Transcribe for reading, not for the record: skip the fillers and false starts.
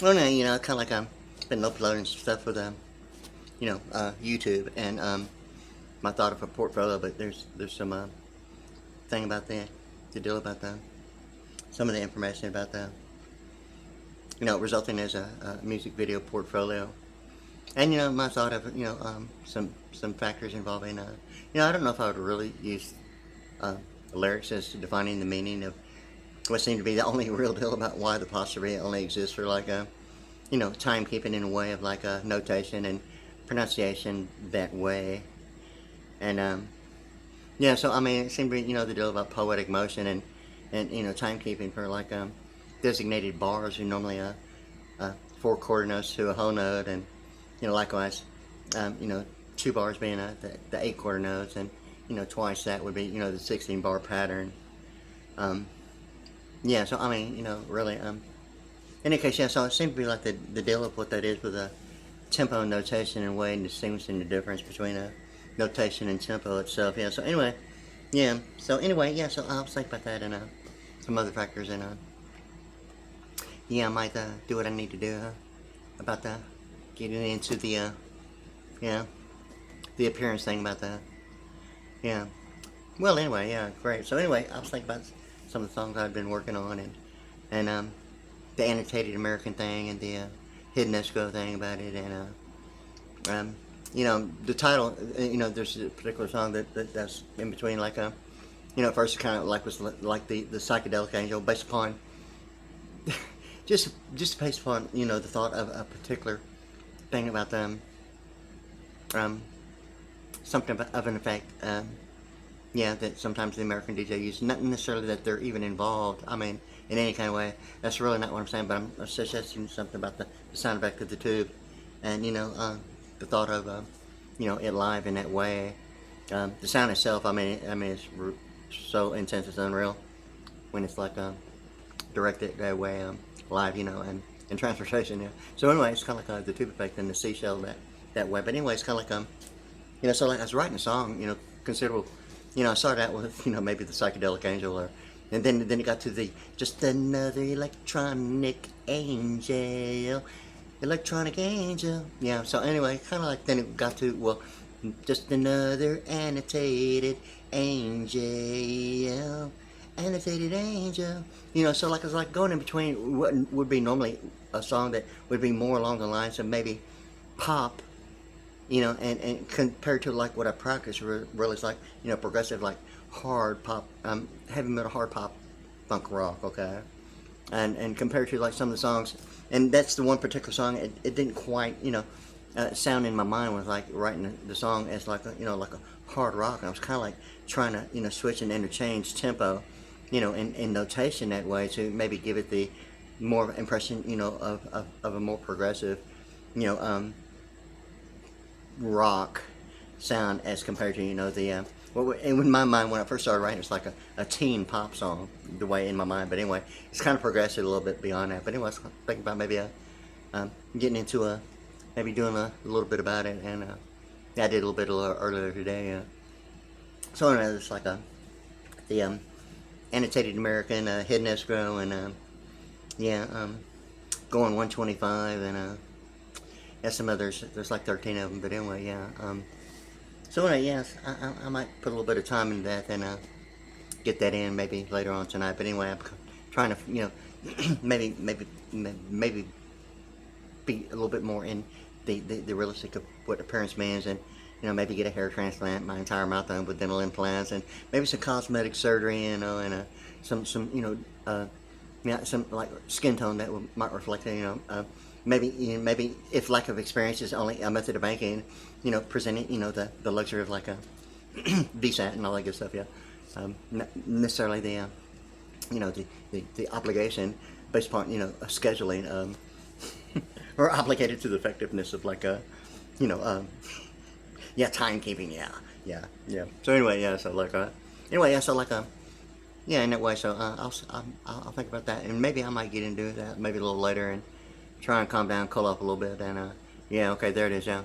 Well, no, kind of like been uploading stuff with YouTube, and my thought of a portfolio, but there's some thing about that, the deal about that, some of the information about that, resulting as a music video portfolio, and my thought of some factors involving I don't know if I would really use uh, lyrics as defining the meaning of what seemed to be the only real deal about why the apostrophe only exists for like a timekeeping in a way of like a notation and pronunciation that way. And yeah, so I mean, it seemed to be the deal about poetic motion and timekeeping for like designated bars are normally four quarter notes to a whole note, and likewise, two bars being the eight quarter notes, and twice that would be the 16 bar pattern. Um, yeah, so I mean, really, in any case, yeah, so it seems to be like the deal of what that is with a tempo notation and way and distinguishing the difference between a notation and tempo itself. Yeah, so anyway, yeah, so I'll think about that and some other factors, and yeah, I might do what I need to do about that, getting into the yeah, the appearance thing about that. Yeah. Well, anyway, yeah, great. So anyway, I was thinking about some of the songs I've been working on, and the annotated American thing, and the hidden escrow thing about it, and the title. There's a particular song that's in between, like first kind of like was like the psychedelic angel, based upon just based upon the thought of a particular thing about them, something of an effect. Yeah, that sometimes the American DJ uses. Not necessarily that they're even involved. I mean, in any kind of way. That's really not what I'm saying. But I'm suggesting something about the sound effect of the tube, and the thought of it live in that way. The sound itself. I mean, it's so intense. It's unreal when it's like directed that way, live. And in transportation. Yeah. So anyway, it's kind of like the tube effect and the seashell that way. But anyway, it's kind of like so like I was writing a song. Considerable. I started out with, maybe the psychedelic angel, and then it got to the just another electronic angel, electronic angel. Yeah. So anyway, kind of like then it got to just another annotated angel, annotated angel. So like it's like going in between what would be normally a song that would be more along the lines of maybe pop, and compared to like what I practice, really is like, progressive, like hard pop, heavy metal, hard pop, funk rock, okay? And compared to like some of the songs, and that's the one particular song, it didn't quite, sound in my mind was like writing the song as like like a hard rock, and I was kind of like trying to, switch and interchange tempo, in notation that way to maybe give it the more impression, of a more progressive, you know, rock sound as compared to the and in my mind when I first started writing it's like a teen pop song the way in my mind, but anyway it's kind of progressed a little bit beyond that. But anyway I was thinking about maybe getting into maybe doing a little bit about it, and yeah, I did a little bit earlier today. So anyway, it's like the annotated American, hidden escrow, and yeah, going 125, and yeah, some others. There's like 13 of them, but anyway, yeah. So anyway, yes, I might put a little bit of time into that and get that in maybe later on tonight. But anyway, I'm trying to maybe be a little bit more in the realistic of what appearance means, and maybe get a hair transplant, my entire mouth done with dental implants, and maybe some cosmetic surgery, and some yeah, some like skin tone that might reflect maybe if lack of experience is only a method of banking, presenting the luxury of like a VSAT and all that good stuff. Yeah, not necessarily the the obligation based upon scheduling, or obligated to the effectiveness of like a yeah, timekeeping. Yeah. So anyway, yeah. So like anyway, yeah. So like yeah, in that way. So I'll think about that, and maybe I might get into that maybe a little later and try and calm down, cool off a little bit, and yeah. Okay, there it is. Yeah.